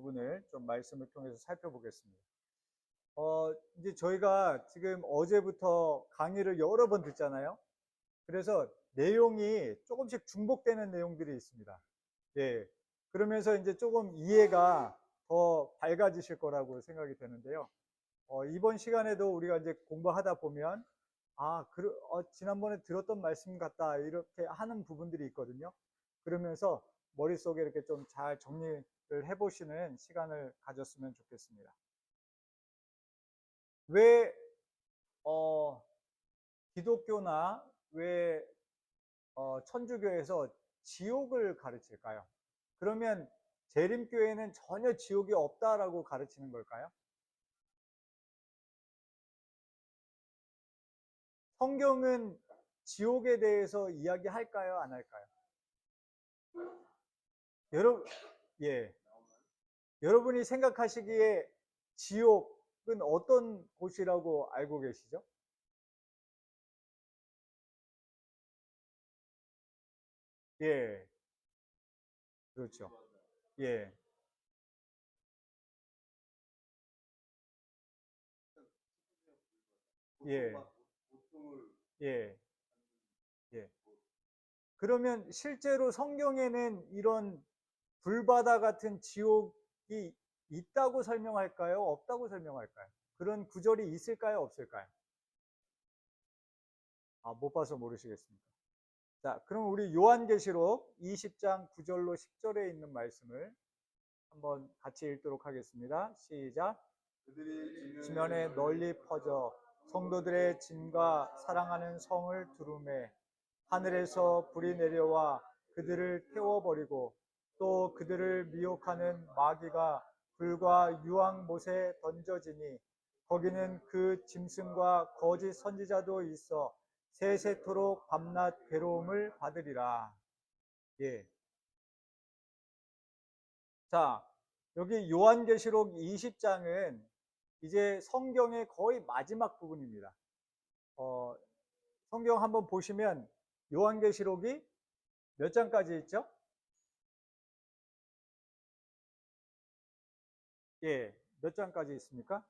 부분을 좀 말씀을 통해서 살펴보겠습니다. 이제 저희가 지금 어제부터 강의를 여러 번 듣잖아요. 그래서 내용이 조금씩 중복되는 내용들이 있습니다. 예. 그러면서 이제 조금 이해가 더 밝아지실 거라고 생각이 되는데요. 이번 시간에도 우리가 이제 공부하다 보면, 지난번에 들었던 말씀 같다, 이렇게 하는 부분들이 있거든요. 그러면서 머릿속에 이렇게 좀 잘 정리를 해보시는 시간을 가졌으면 좋겠습니다. 왜, 기독교나 왜, 천주교에서 지옥을 가르칠까요? 그러면 재림교회는 전혀 지옥이 없다라고 가르치는 걸까요? 성경은 지옥에 대해서 이야기할까요? 안 할까요? 여러분, 예. 여러분이 생각하시기에 지옥은 어떤 곳이라고 알고 계시죠? 예. 그렇죠. 예. 예. 예. 예. 그러면 실제로 성경에는 이런 불바다 같은 지옥이 있다고 설명할까요? 없다고 설명할까요? 그런 구절이 있을까요? 없을까요? 못 봐서 모르시겠습니까? 자, 그럼 우리 요한계시록 20장 9절로 10절에 있는 말씀을 한번 같이 읽도록 하겠습니다. 시작. 지면에 널리 퍼져 성도들의 짐과 사랑하는 성을 두루매 하늘에서 불이 내려와 그들을 태워버리고 또 그들을 미혹하는 마귀가 불과 유황못에 던져지니 거기는 그 짐승과 거짓 선지자도 있어 세세토록 밤낮 괴로움을 받으리라. 예. 자, 여기 요한계시록 20장은 이제 성경의 거의 마지막 부분입니다. 성경 한번 보시면 요한계시록이 몇 장까지 있죠? 예, 몇 장까지 있습니까?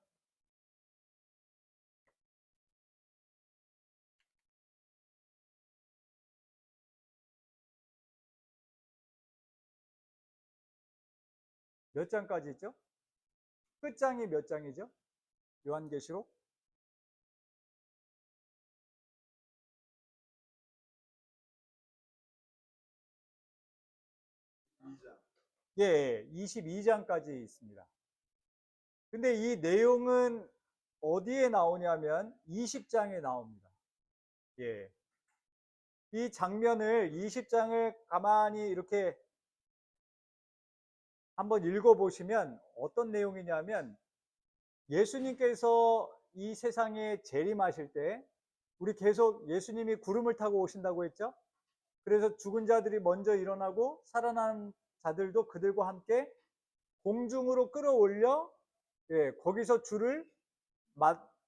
몇 장까지 있죠? 끝장이 몇 장이죠? 요한계시록? 예, 22장까지 있습니다. 근데 이 내용은 어디에 나오냐면 20장에 나옵니다. 예. 이 장면을 20장을 가만히 이렇게 한번 읽어보시면 어떤 내용이냐면 예수님께서 이 세상에 재림하실 때 우리 계속 예수님이 구름을 타고 오신다고 했죠? 그래서 죽은 자들이 먼저 일어나고 살아난 자들도 그들과 함께 공중으로 끌어올려 거기서 주를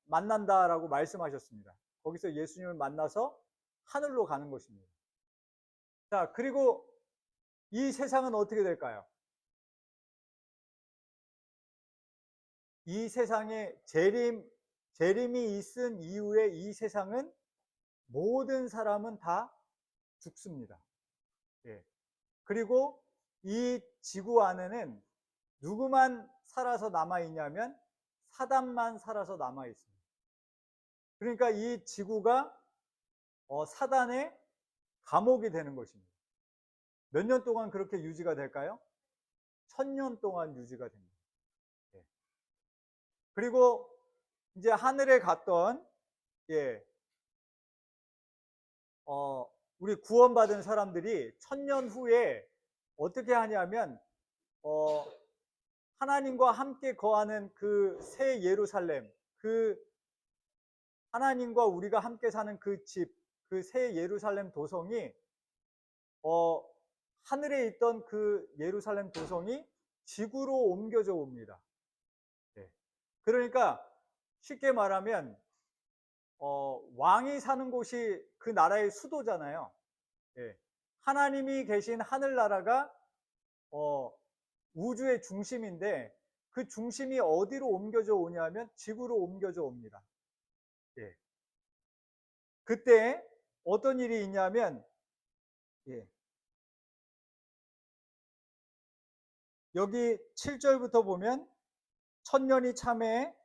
만난다라고 말씀하셨습니다. 거기서 예수님을 만나서 하늘로 가는 것입니다. 자, 그리고 이 세상은 어떻게 될까요? 이 세상에 재림이 있은 이후에 이 세상은 모든 사람은 다 죽습니다. 예. 그리고 이 지구 안에는 누구만 살아서 남아 있냐면 사단만 살아서 남아 있습니다. 그러니까 이 지구가 사단의 감옥이 되는 것입니다. 몇 년 동안 그렇게 유지가 될까요? 1000년 동안 유지가 됩니다. 예. 그리고 이제 하늘에 갔던 우리 구원받은 사람들이 1000년 후에 어떻게 하냐면 하나님과 함께 거하는 그 새 예루살렘, 그 하나님과 우리가 함께 사는 그 집, 그 새 예루살렘 도성이 하늘에 있던 그 예루살렘 도성이 지구로 옮겨져 옵니다. 네. 그러니까 쉽게 말하면 왕이 사는 곳이 그 나라의 수도잖아요. 예. 하나님이 계신 하늘나라가 우주의 중심인데 그 중심이 어디로 옮겨져 오냐면 지구로 옮겨져 옵니다. 예. 그때 어떤 일이 있냐면, 예. 여기 7절부터 보면 천년이 참에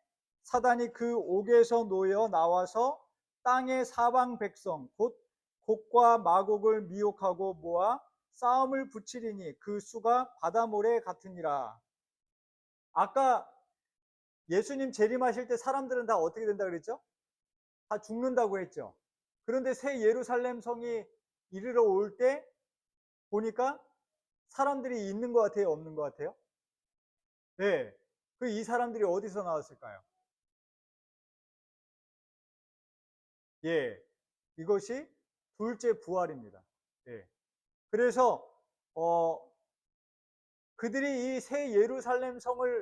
사단이 그 옥에서 놓여 나와서 땅의 사방 백성 곧 곡과 마곡을 미혹하고 모아 싸움을 붙이리니 그 수가 바다 모래 같으니라. 아까 예수님 재림하실 때 사람들은 다 어떻게 된다 그랬죠? 다 죽는다고 했죠. 그런데 새 예루살렘 성이 이르러 올 때 보니까 사람들이 있는 것 같아요, 없는 것 같아요? 네. 그 이 사람들이 어디서 나왔을까요? 예. 이것이 둘째 부활입니다. 예. 그래서 어 그들이 이 새 예루살렘 성이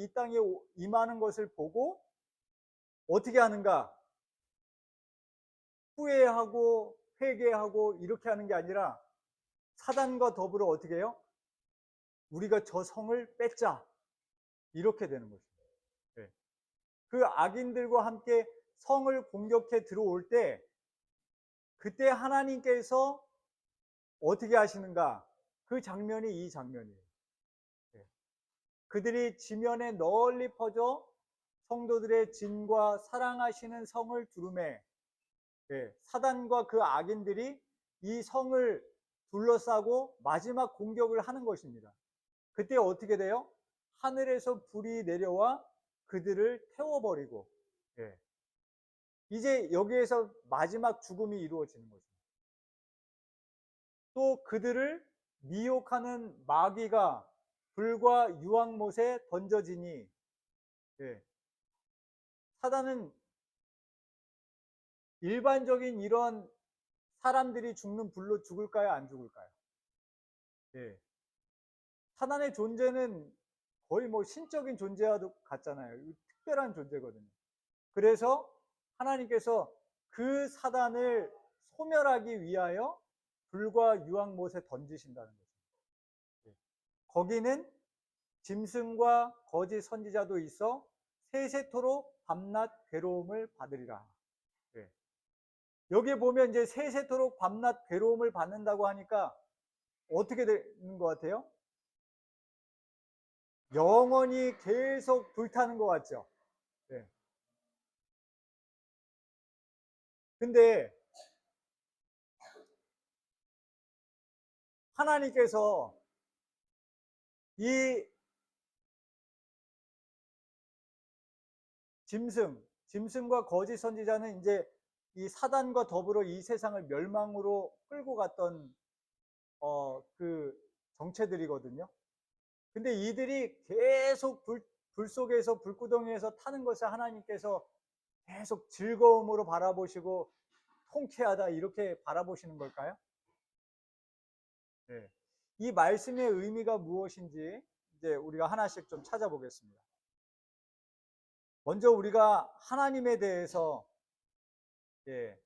이 땅에 임하는 것을 보고 어떻게 하는가? 후회하고 회개하고 이렇게 하는 게 아니라 사단과 더불어 어떻게 해요? 우리가 저 성을 뺏자. 이렇게 되는 것입니다. 예. 그 악인들과 함께 성을 공격해 들어올 때 그때 하나님께서 어떻게 하시는가? 그 장면이 이 장면이에요. 예. 그들이 지면에 널리 퍼져 성도들의 진과 사랑하시는 성을 두루매, 예, 사단과 그 악인들이 이 성을 둘러싸고 마지막 공격을 하는 것입니다. 그때 어떻게 돼요? 하늘에서 불이 내려와 그들을 태워버리고, 예, 이제 여기에서 마지막 죽음이 이루어지는 거죠. 또 그들을 미혹하는 마귀가 불과 유황못에 던져지니, 예, 사단은 일반적인 이런 사람들이 죽는 불로 죽을까요? 안 죽을까요? 예. 사단의 존재는 거의 뭐 신적인 존재와도 같잖아요. 특별한 존재거든요. 그래서 하나님께서 그 사단을 소멸하기 위하여 불과 유황못에 던지신다는 거죠. 예. 거기는 짐승과 거짓 선지자도 있어 세세토록 밤낮 괴로움을 받으리라. 예. 여기에 보면 이제 세세토록 밤낮 괴로움을 받는다고 하니까 어떻게 되는 것 같아요? 영원히 계속 불타는 것 같죠? 네. 근데 하나님께서 이 짐승과 거짓 선지자는 이제 이 사단과 더불어 이 세상을 멸망으로 끌고 갔던 그 정체들이거든요. 근데 이들이 계속 불 속에서 불구덩이에서 타는 것을 하나님께서 계속 즐거움으로 바라보시고 통쾌하다 이렇게 바라보시는 걸까요? 네. 이 말씀의 의미가 무엇인지 이제 우리가 하나씩 좀 찾아보겠습니다. 먼저 우리가 하나님에 대해서, 예,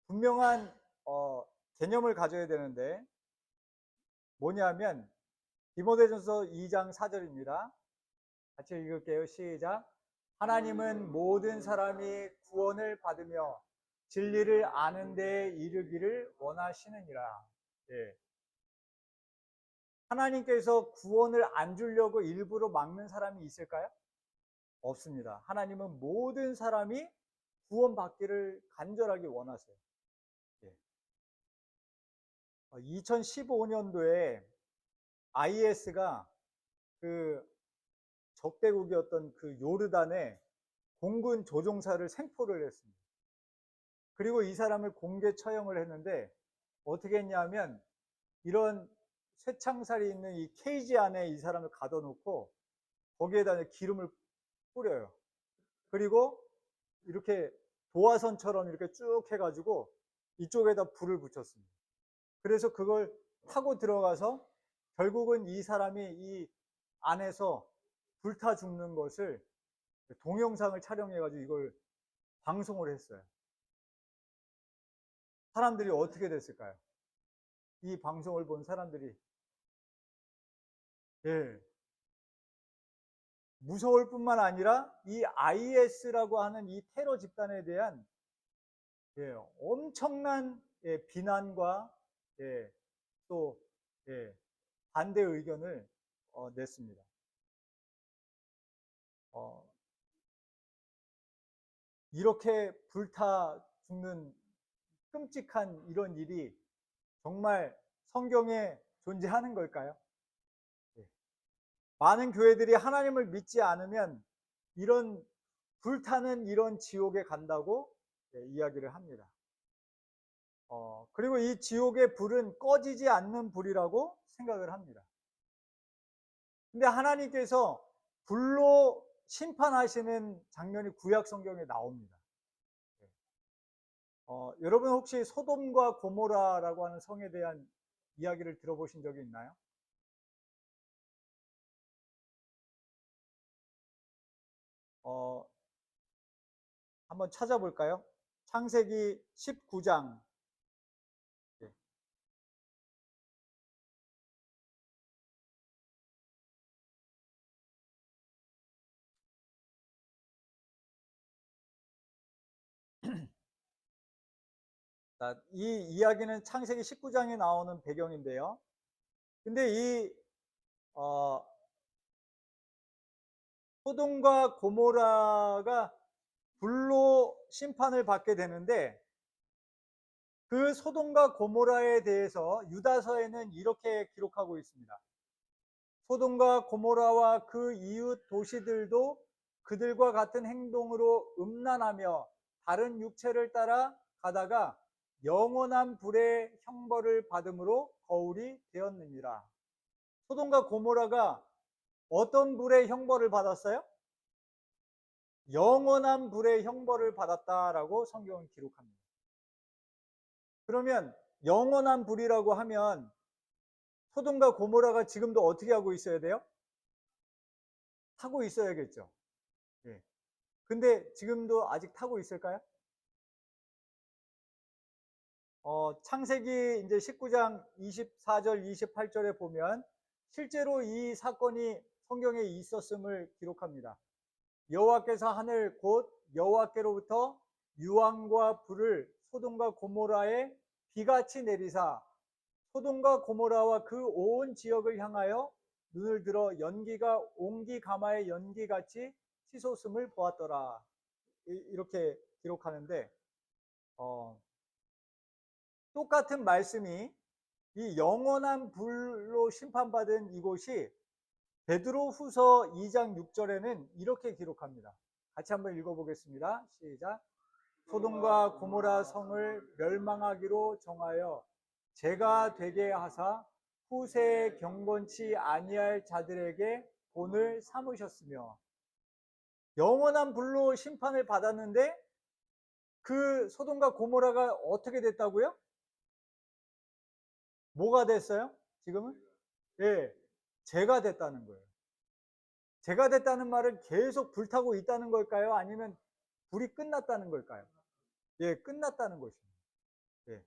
분명한 개념을 가져야 되는데 뭐냐면 디모데전서 2장 4절입니다. 같이 읽을게요. 시작. 하나님은 모든 사람이 구원을 받으며 진리를 아는 데 이르기를 원하시느니라. 예. 하나님께서 구원을 안 주려고 일부러 막는 사람이 있을까요? 없습니다. 하나님은 모든 사람이 구원받기를 간절하게 원하세요. 예. 2015년도에 IS가 그 적대국이었던 그 요르단에 공군 조종사를 생포를 했습니다. 그리고 이 사람을 공개 처형을 했는데 어떻게 했냐면 이런 쇠창살이 있는 이 케이지 안에 이 사람을 가둬놓고 거기에다 기름을 뿌려요. 그리고 이렇게 도화선처럼 이렇게 쭉 해가지고 이쪽에다 불을 붙였습니다. 그래서 그걸 타고 들어가서 결국은 이 사람이 이 안에서 불타 죽는 것을 동영상을 촬영해가지고 이걸 방송을 했어요. 사람들이 어떻게 됐을까요? 이 방송을 본 사람들이 예. 무서울 뿐만 아니라 이 IS라고 하는 이 테러 집단에 대한 엄청난 비난과 또 반대 의견을 냈습니다. 이렇게 불타 죽는 끔찍한 이런 일이 정말 성경에 존재하는 걸까요? 많은 교회들이 하나님을 믿지 않으면 이런 불타는 이런 지옥에 간다고 이야기를 합니다. 그리고 이 지옥의 불은 꺼지지 않는 불이라고 생각을 합니다. 근데 하나님께서 불로 심판하시는 장면이 구약 성경에 나옵니다. 여러분 혹시 소돔과 고모라라고 하는 성에 대한 이야기를 들어보신 적이 있나요? 한번 찾아볼까요? 창세기 19장. 이 이야기는 창세기 19장에 나오는 배경인데요. 근데 이 소돔과 고모라가 불로 심판을 받게 되는데 그 소돔과 고모라에 대해서 유다서에는 이렇게 기록하고 있습니다. 소돔과 고모라와 그 이웃 도시들도 그들과 같은 행동으로 음란하며 다른 육체를 따라 가다가 영원한 불의 형벌을 받음으로 거울이 되었느니라. 소돔과 고모라가 어떤 불의 형벌을 받았어요? 영원한 불의 형벌을 받았다라고 성경은 기록합니다. 그러면 영원한 불이라고 하면 소돔과 고모라가 지금도 어떻게 하고 있어야 돼요? 타고 있어야겠죠. 예. 근데 지금도 아직 타고 있을까요? 창세기 이제 19장 24절, 28절에 보면 실제로 이 사건이 성경에 있었음을 기록합니다. 여호와께서 하늘 곧 여호와께로부터 유황과 불을 소돔과 고모라에 비같이 내리사 소돔과 고모라와 그 온 지역을 향하여 눈을 들어 연기가 옹기 가마의 연기같이 치솟음을 보았더라. 이렇게 기록하는데 똑같은 말씀이 이 영원한 불로 심판받은 이곳이 베드로후서 2장 6절에는 이렇게 기록합니다. 같이 한번 읽어보겠습니다. 시작. 소돔과 고모라 성을 멸망하기로 정하여 죄가 되게 하사 후세에 경건치 아니할 자들에게 본을 삼으셨으며 영원한 불로 심판을 받았는데 그 소돔과 고모라가 어떻게 됐다고요? 뭐가 됐어요? 지금은? 예, 죄가 됐다는 거예요. 죄가 됐다는 말은 계속 불타고 있다는 걸까요? 아니면 불이 끝났다는 걸까요? 예, 끝났다는 것입니다. 예.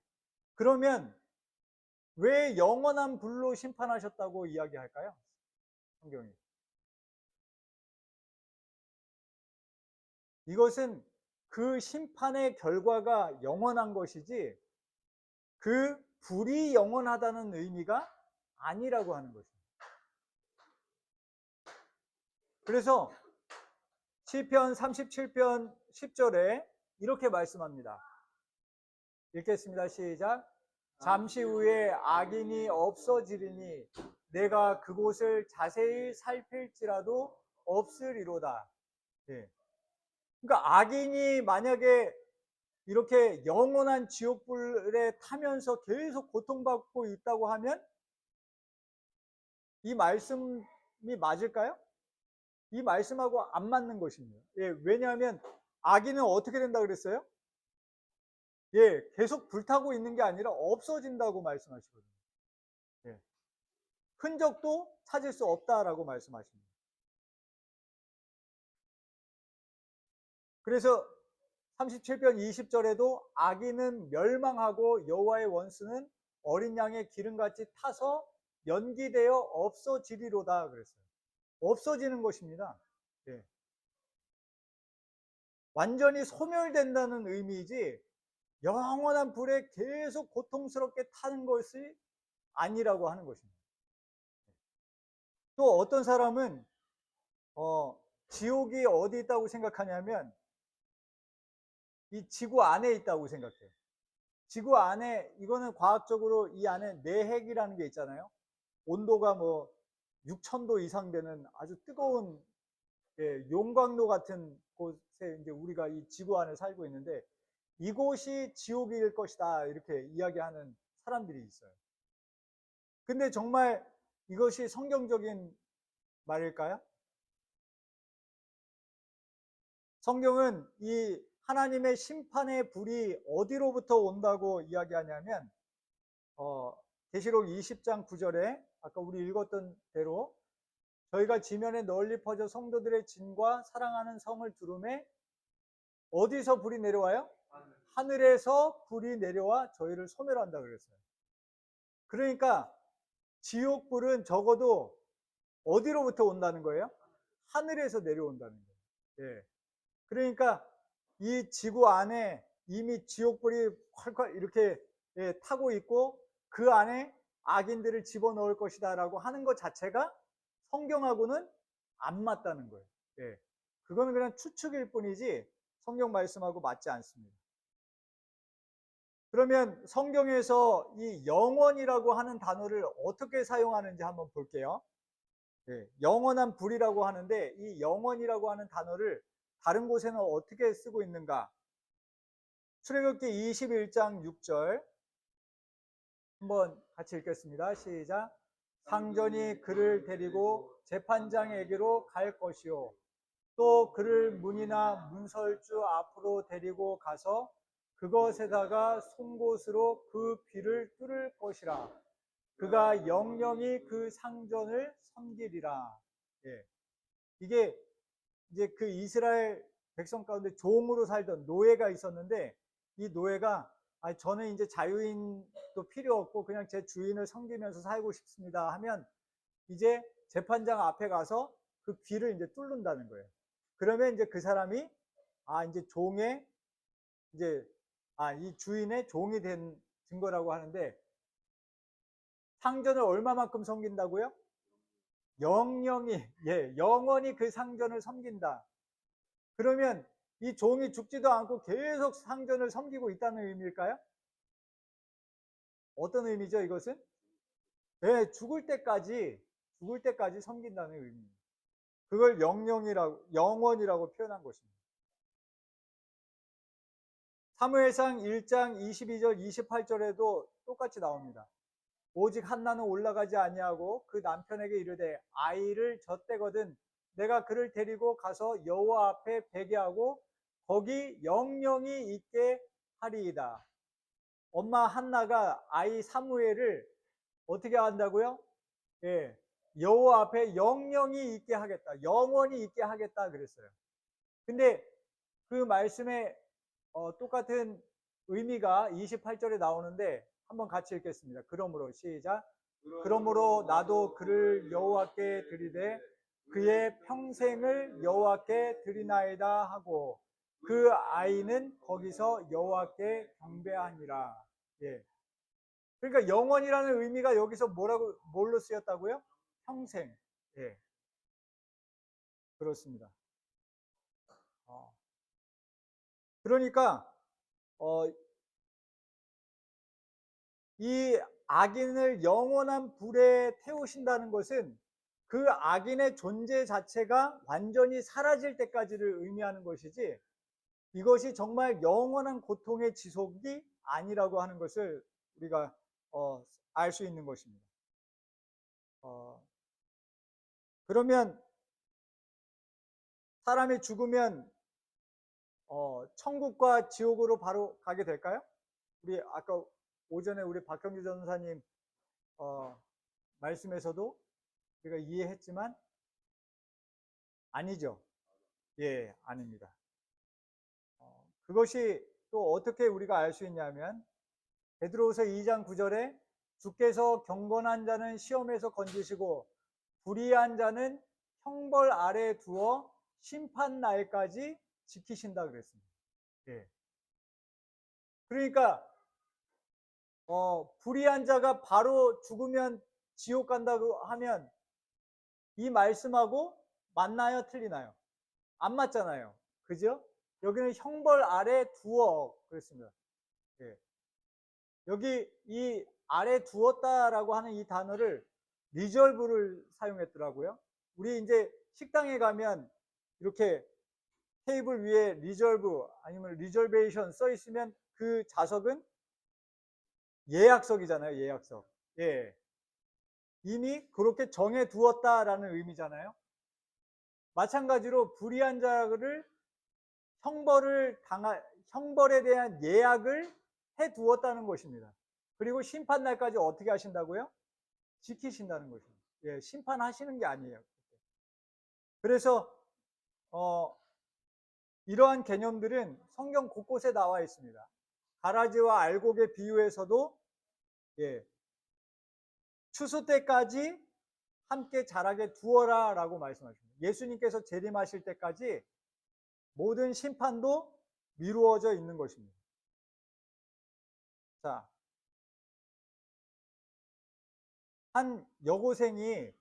그러면 왜 영원한 불로 심판하셨다고 이야기할까요? 성경이. 이것은 그 심판의 결과가 영원한 것이지 그 불이 영원하다는 의미가 아니라고 하는 것입니다. 그래서 시편 37편 10절에 이렇게 말씀합니다. 읽겠습니다. 시작. 잠시 후에 악인이 없어지리니 내가 그곳을 자세히 살필지라도 없으리로다. 예. 그러니까 악인이 만약에 이렇게 영원한 지옥불에 타면서 계속 고통받고 있다고 하면 이 말씀이 맞을까요? 이 말씀하고 안 맞는 것입니다. 예, 왜냐하면 악인은 어떻게 된다 그랬어요? 예, 계속 불타고 있는 게 아니라 없어진다고 말씀하시거든요. 예, 흔적도 찾을 수 없다라고 말씀하십니다. 그래서 37편 20절에도 악인은 멸망하고 여호와의 원수는 어린 양의 기름같이 타서 연기되어 없어지리로다 그랬어요. 없어지는 것입니다. 예. 완전히 소멸된다는 의미이지 영원한 불에 계속 고통스럽게 타는 것이 아니라고 하는 것입니다. 또 어떤 사람은 지옥이 어디 있다고 생각하냐면 이 지구 안에 있다고 생각해요. 지구 안에, 이거는 과학적으로 이 안에 내핵이라는 게 있잖아요. 온도가 뭐 6,000도 이상 되는 아주 뜨거운 용광로 같은 곳에 이제 우리가 이 지구 안에 살고 있는데 이곳이 지옥일 것이다 이렇게 이야기하는 사람들이 있어요. 근데 정말 이것이 성경적인 말일까요? 성경은 이 하나님의 심판의 불이 어디로부터 온다고 이야기하냐면 계시록 20장 9절에 아까 우리 읽었던 대로 저희가 지면에 널리 퍼져 성도들의 진과 사랑하는 성을 두름에 어디서 불이 내려와요? 하늘에서 불이 내려와 저희를 소멸한다 그랬어요. 그러니까 지옥불은 적어도 어디로부터 온다는 거예요? 하늘에서 내려온다는 거예요. 예. 그러니까 이 지구 안에 이미 지옥불이 콸콸 이렇게 타고 있고 그 안에 악인들을 집어넣을 것이다 라고 하는 것 자체가 성경하고는 안 맞다는 거예요. 예. 그거는 그냥 추측일 뿐이지 성경 말씀하고 맞지 않습니다. 그러면 성경에서 이 영원이라고 하는 단어를 어떻게 사용하는지 한번 볼게요. 예. 영원한 불이라고 하는데 이 영원이라고 하는 단어를 다른 곳에는 어떻게 쓰고 있는가? 출애굽기 21장 6절 한번 같이 읽겠습니다. 시작. 상전이 그를 데리고 재판장에게로 갈 것이요 또 그를 문이나 문설주 앞으로 데리고 가서 그것에다가 송곳으로 그 귀를 뚫을 것이라. 그가 영영이 그 상전을 섬기리라. 예. 이게 이제 그 이스라엘 백성 가운데 종으로 살던 노예가 있었는데 이 노예가 저는 이제 자유인도 필요 없고 그냥 제 주인을 섬기면서 살고 싶습니다 하면 이제 재판장 앞에 가서 그 귀를 이제 뚫는다는 거예요. 그러면 이제 그 사람이 이제 종의 이제 이 주인의 종이 된 증거라고 하는데 상전을 얼마만큼 섬긴다고요? 영영이 영원히 그 상전을 섬긴다. 그러면 이 종이 죽지도 않고 계속 상전을 섬기고 있다는 의미일까요? 어떤 의미죠, 이것은? 네, 죽을 때까지 섬긴다는 의미입니다. 그걸 영원이라고 표현한 것입니다. 사무엘상 1장 22절 28절에도 똑같이 나옵니다. 오직 한나는 올라가지 아니하고 그 남편에게 이르되 아이를 젖대거든 내가 그를 데리고 가서 여호와 앞에 베게하고 거기 영영이 있게 하리이다. 엄마 한나가 아이 사무엘을 어떻게 한다고요? 예, 여호와 앞에 영영이 있게 하겠다. 영원히 있게 하겠다 그랬어요. 근데 그 말씀에 똑같은 의미가 28절에 나오는데 한번 같이 읽겠습니다. 그러므로 시작. 그러므로 나도 그를 여호와께 드리되 그의 평생을 여호와께 드리나이다 하고 그 아이는 거기서 여호와께 경배하니라. 예. 그러니까 영원이라는 의미가 여기서 뭘로 쓰였다고요? 평생. 예. 그렇습니다. 그러니까 이 악인을 영원한 불에 태우신다는 것은 그 악인의 존재 자체가 완전히 사라질 때까지를 의미하는 것이지 이것이 정말 영원한 고통의 지속이 아니라고 하는 것을 우리가 알 수 있는 것입니다. 그러면 사람이 죽으면 천국과 지옥으로 바로 가게 될까요? 우리 아까 오전에 우리 박형주 전사님 말씀에서도 우리가 이해했지만 아니죠. 예, 아닙니다. 그것이 또 어떻게 우리가 알 수 있냐면 베드로후서 2장 9절에 주께서 경건한 자는 시험에서 건지시고 불의한 자는 형벌 아래 두어 심판 날까지 지키신다 그랬습니다. 예. 그러니까 불의한 자가 바로 죽으면 지옥 간다고 하면 이 말씀하고 맞나요? 틀리나요? 안 맞잖아요. 그죠? 여기는 형벌 아래 두어 그랬습니다. 예. 여기 이 아래 두었다라고 하는 이 단어를 리졸브를 사용했더라고요. 우리 이제 식당에 가면 이렇게 테이블 위에 리졸브 아니면 리졸베이션 써 있으면 그 좌석은 예약석이잖아요. 예약석. 예. 이미 그렇게 정해 두었다라는 의미잖아요. 마찬가지로 불의한 자를 형벌에 대한 예약을 해 두었다는 것입니다. 그리고 심판 날까지 어떻게 하신다고요? 지키신다는 것입니다. 예, 심판하시는 게 아니에요. 그래서 이러한 개념들은 성경 곳곳에 나와 있습니다. 가라지와 알곡의 비유에서도 예, 추수 때까지 함께 자라게 두어라 라고 말씀하십니다. 예수님께서 재림하실 때까지 모든 심판도 미루어져 있는 것입니다. 자, 한 여고생이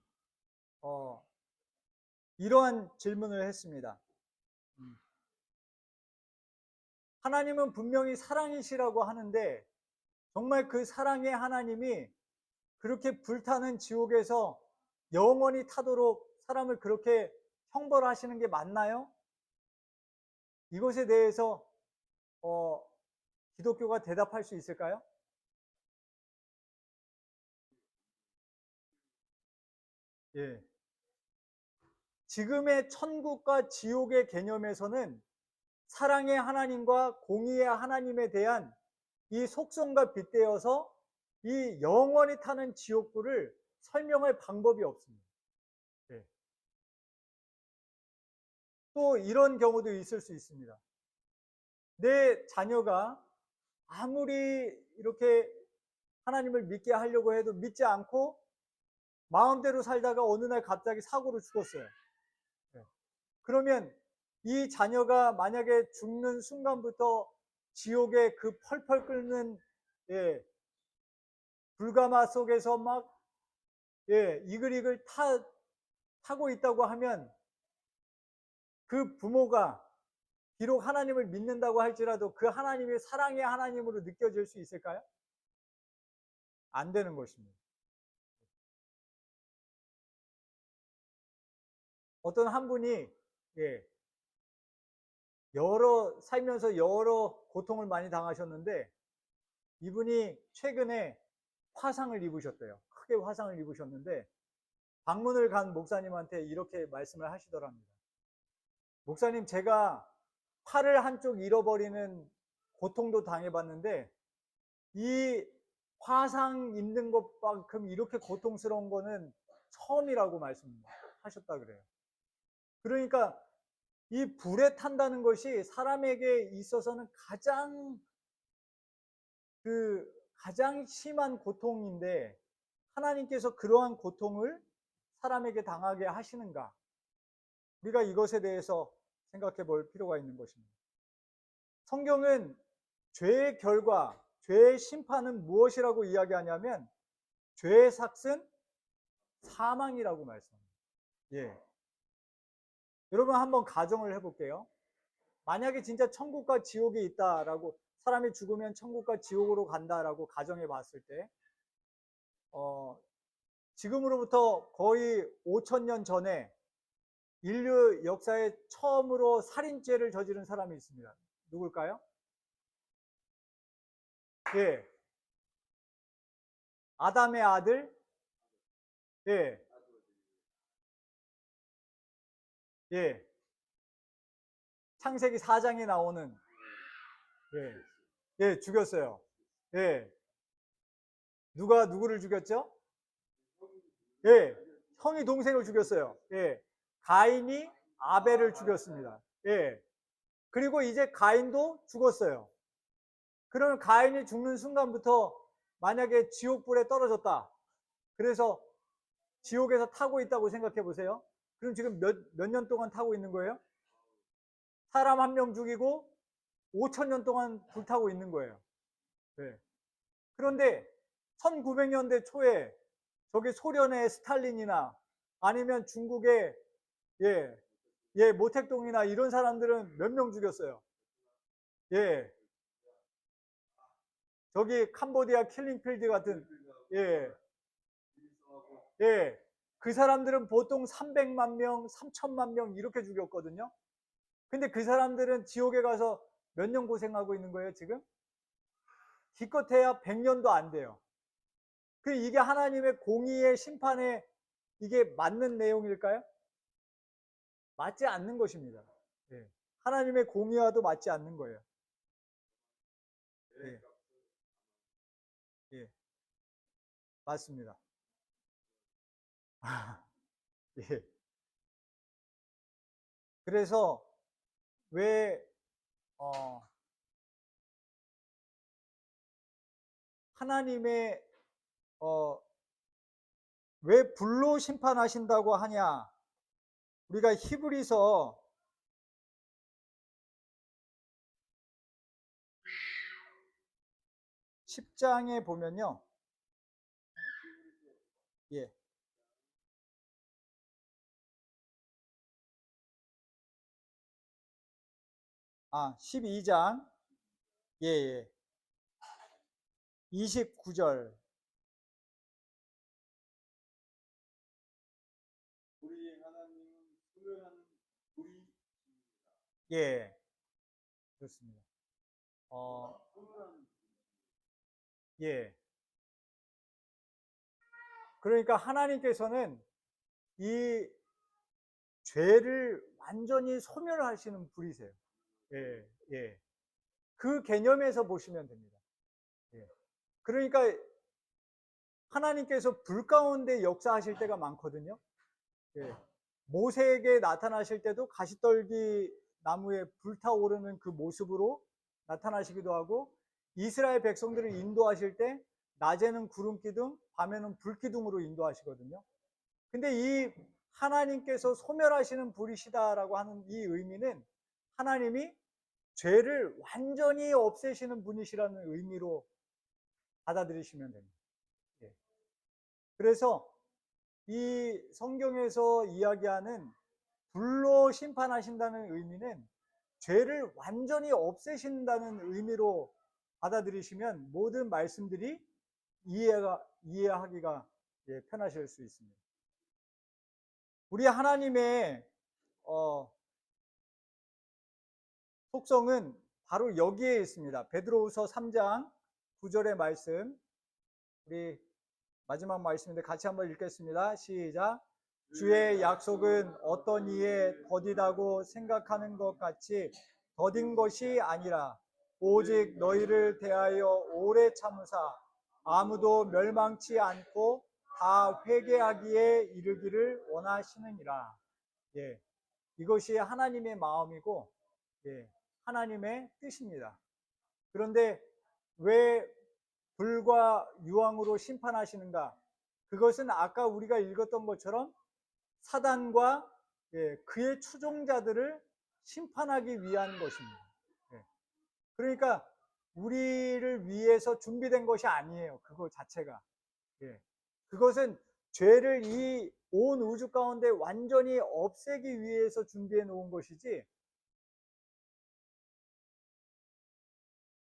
이러한 질문을 했습니다. 하나님은 분명히 사랑이시라고 하는데 정말 그 사랑의 하나님이 그렇게 불타는 지옥에서 영원히 타도록 사람을 그렇게 형벌하시는 게 맞나요? 이것에 대해서 기독교가 대답할 수 있을까요? 예. 지금의 천국과 지옥의 개념에서는 사랑의 하나님과 공의의 하나님에 대한 이 속성과 빗대어서 이 영원히 타는 지옥불을 설명할 방법이 없습니다. 예. 또 이런 경우도 있을 수 있습니다. 내 자녀가 아무리 이렇게 하나님을 믿게 하려고 해도 믿지 않고 마음대로 살다가 어느 날 갑자기 사고로 죽었어요. 예. 그러면 이 자녀가 만약에 죽는 순간부터 지옥의 그 펄펄 끓는 불가마 속에서 막 이글이글 타고 있다고 하면 그 부모가 비록 하나님을 믿는다고 할지라도 그 하나님이 사랑의 하나님으로 느껴질 수 있을까요? 안 되는 것입니다. 어떤 한 분이 살면서 여러 고통을 많이 당하셨는데 이분이 최근에 화상을 입으셨대요. 크게 화상을 입으셨는데 방문을 간 목사님한테 이렇게 말씀을 하시더랍니다. 목사님, 제가 팔을 한쪽 잃어버리는 고통도 당해봤는데 이 화상 입는 것만큼 이렇게 고통스러운 거는 처음이라고 말씀하셨다 그래요. 그러니까 이 불에 탄다는 것이 사람에게 있어서는 가장 심한 고통인데 하나님께서 그러한 고통을 사람에게 당하게 하시는가? 우리가 이것에 대해서 생각해 볼 필요가 있는 것입니다. 성경은 죄의 결과, 죄의 심판은 무엇이라고 이야기하냐면 죄의 삭은 사망이라고 말씀합니다. 예. 여러분 한번 가정을 해볼게요. 만약에 진짜 천국과 지옥이 있다라고 사람이 죽으면 천국과 지옥으로 간다라고 가정해 봤을 때 지금으로부터 거의 5,000년 전에 인류 역사에 처음으로 살인죄를 저지른 사람이 있습니다. 누굴까요? 예. 아담의 아들? 예. 예. 창세기 4장에 나오는 죽였어요. 예. 누가 누구를 죽였죠? 예. 형이 동생을 죽였어요. 예. 가인이 아벨을 죽였습니다. 예. 그리고 이제 가인도 죽었어요. 그러면 가인이 죽는 순간부터 만약에 지옥불에 떨어졌다. 그래서 지옥에서 타고 있다고 생각해 보세요. 그럼 지금 몇 년 동안 타고 있는 거예요? 사람 한 명 죽이고 5천 년 동안 불타고 있는 거예요. 네. 그런데 1900년대 초에 저기 소련의 스탈린이나 아니면 중국의 모택동이나 이런 사람들은 몇 명 죽였어요. 예. 저기 캄보디아 킬링필드 같은 예. 예. 그 사람들은 보통 300만 명, 3천만 명 이렇게 죽였거든요. 근데 그 사람들은 지옥에 가서 몇 년 고생하고 있는 거예요, 지금? 기껏해야 100년도 안 돼요. 그 이게 하나님의 공의의 심판에 이게 맞는 내용일까요? 맞지 않는 것입니다. 예. 하나님의 공의와도 맞지 않는 거예요. 예. 예. 맞습니다. 예. 그래서 왜 하나님의 왜 불로 심판하신다고 하냐? 우리가 히브리서 10장에 보면요. 예. 12장. 예. 29절. 우리 하나님은 소멸하는 불이 예. 그렇습니다. 예. 그러니까 하나님께서는 이 죄를 완전히 소멸하시는 분이세요. 예. 예. 그 개념에서 보시면 됩니다. 예. 그러니까 하나님께서 불 가운데 역사하실 때가 많거든요. 예. 모세에게 나타나실 때도 가시떨기 나무에 불타오르는 그 모습으로 나타나시기도 하고, 이스라엘 백성들을 인도하실 때 낮에는 구름 기둥, 밤에는 불 기둥으로 인도하시거든요. 근데 이 하나님께서 소멸하시는 불이시다라고 하는 이 의미는 하나님이 죄를 완전히 없애시는 분이시라는 의미로 받아들이시면 됩니다. 예. 그래서 이 성경에서 이야기하는 불로 심판하신다는 의미는 죄를 완전히 없애신다는 의미로 받아들이시면 모든 말씀들이 이해하기가 편하실 수 있습니다. 우리 하나님의 속성은 바로 여기에 있습니다. 베드로후서 3장 9절의 말씀, 우리 마지막 말씀인데 같이 한번 읽겠습니다. 시작. 주의 약속은 어떤 이에 더디다고 생각하는 것 같이 더딘 것이 아니라 오직 너희를 대하여 오래 참으사 아무도 멸망치 않고 다 회개하기에 이르기를 원하시느니라. 예, 이것이 하나님의 마음이고 하나님의 뜻입니다. 그런데 왜 불과 유황으로 심판하시는가? 그것은 아까 우리가 읽었던 것처럼 사단과 그의 추종자들을 심판하기 위한 것입니다. 그러니까 우리를 위해서 준비된 것이 아니에요. 그거 자체가. 그것은 죄를 이 온 우주 가운데 완전히 없애기 위해서 준비해 놓은 것이지,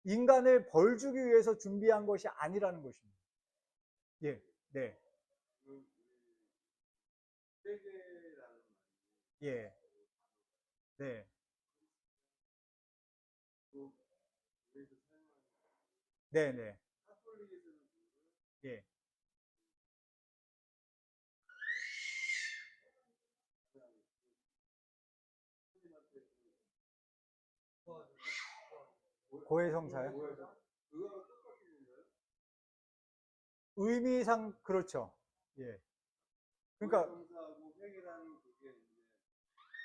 인간을 벌 주기 위해서 준비한 것이 아니라는 것입니다. 예, 네. 세계라는 예, 네. 네, 네. 예. 고해성사요? 의미상 그렇죠. 예. 그러니까 고해성사하고 회개라는 그게 이제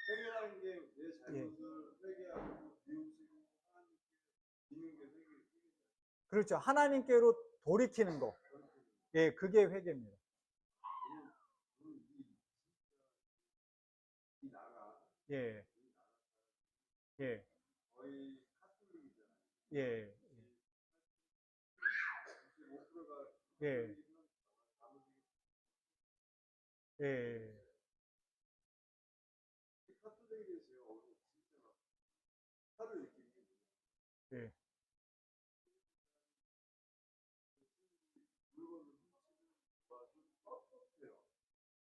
회개라는 게 내 잘못을 회개하고 비웃고 하나님께 있는 게 회개. 그렇죠. 하나님께로 돌이키는 거. 예, 그게 회개입니다. 이 나라 예, 예, 거의 카톨릭이잖아요. 예, 95%가 예, 예, 카톨릭에 대해서 어느 진짜 막 하루 느끼는 게 예, 물건을 훔치는 거가 좀 떳떳해요.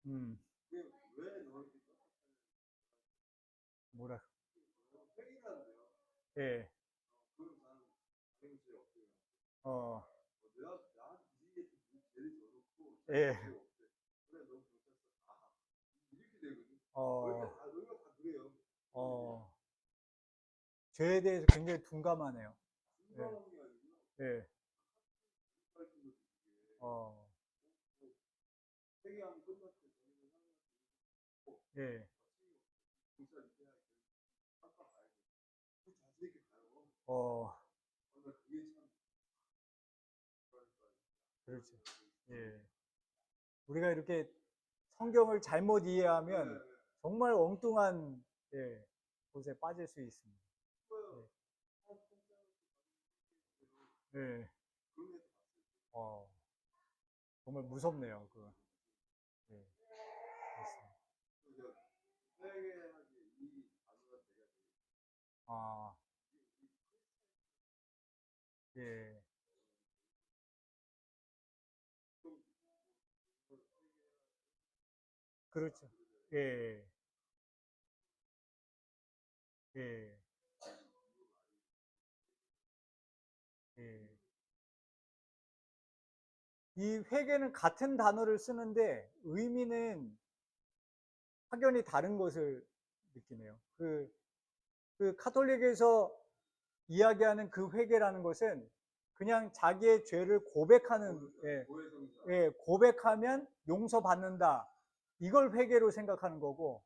음, 그게 왜 너희들이 뭐라, 팩이라는데요? 예, 그럼 나는 다른 죄 없어요. 어, 내가 나한테 죄를 져놓고 예, 죄 없대. 그래 너 경찰서 가. 이렇게 되거든. 어, 너희가 다 그래요. 어, 죄에 대해서 굉장히 둔감하네요. 중간한 게 아니고요. 예, 밝힌 거지 이게. 어, 회개하면 끝났대. 저희는 하는 예, 경찰 입대할 때 깜빡 가야 돼. 그 자신 있게 가요. 어, 나 그게 참 그렇죠. 예. 우리가 이렇게 성경을 잘못 이해하면 정말 엉뚱한 예, 곳에 빠질 수 있습니다. 예. 예. 어, 정말 무섭네요. 그. 예. 그렇습니다. 회개하기 이 단어가 되게 아, 예. 그렇죠. 예. 예. 예. 이 회개는 같은 단어를 쓰는데 의미는 확연히 다른 것을 느끼네요. 그 카톨릭에서 이야기하는 그 회개라는 것은 그냥 자기의 죄를 고백하는, 예, 예, 고백하면 용서받는다. 이걸 회개로 생각하는 거고,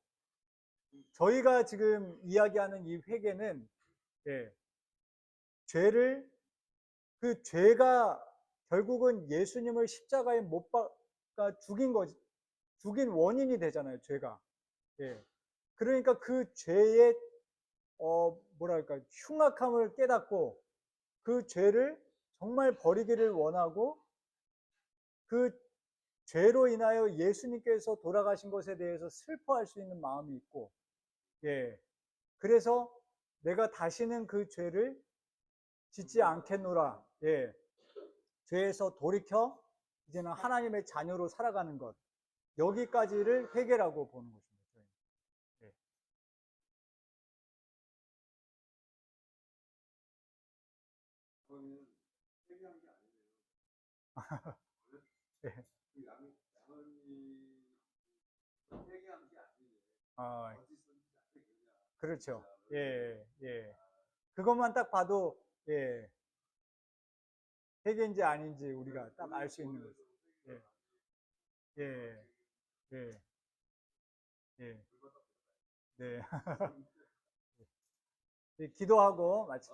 저희가 지금 이야기하는 이 회개는, 예, 죄를, 그 죄가 결국은 예수님을 십자가에 못 박아 죽인 거지, 죽인 원인이 되잖아요, 죄가. 예. 그러니까 그 죄의, 뭐랄까, 흉악함을 깨닫고 그 죄를 정말 버리기를 원하고 그 죄로 인하여 예수님께서 돌아가신 것에 대해서 슬퍼할 수 있는 마음이 있고, 예. 그래서 내가 다시는 그 죄를 짓지 않겠노라. 예. 죄에서 돌이켜 이제는 하나님의 자녀로 살아가는 것. 여기까지를 회개라고 보는 것입니다. 예. 그거는 회개한 게 아니에요. 예. 그 양은이 회개한 게 아니에요. 아, 어디 있었는지 알겠냐. 그렇죠. 예, 예. 그것만 딱 봐도, 예, 회개인지 아닌지 우리가 딱 알 수 있는 거죠. 예, 예, 예, 예. 네. 기도하고 마치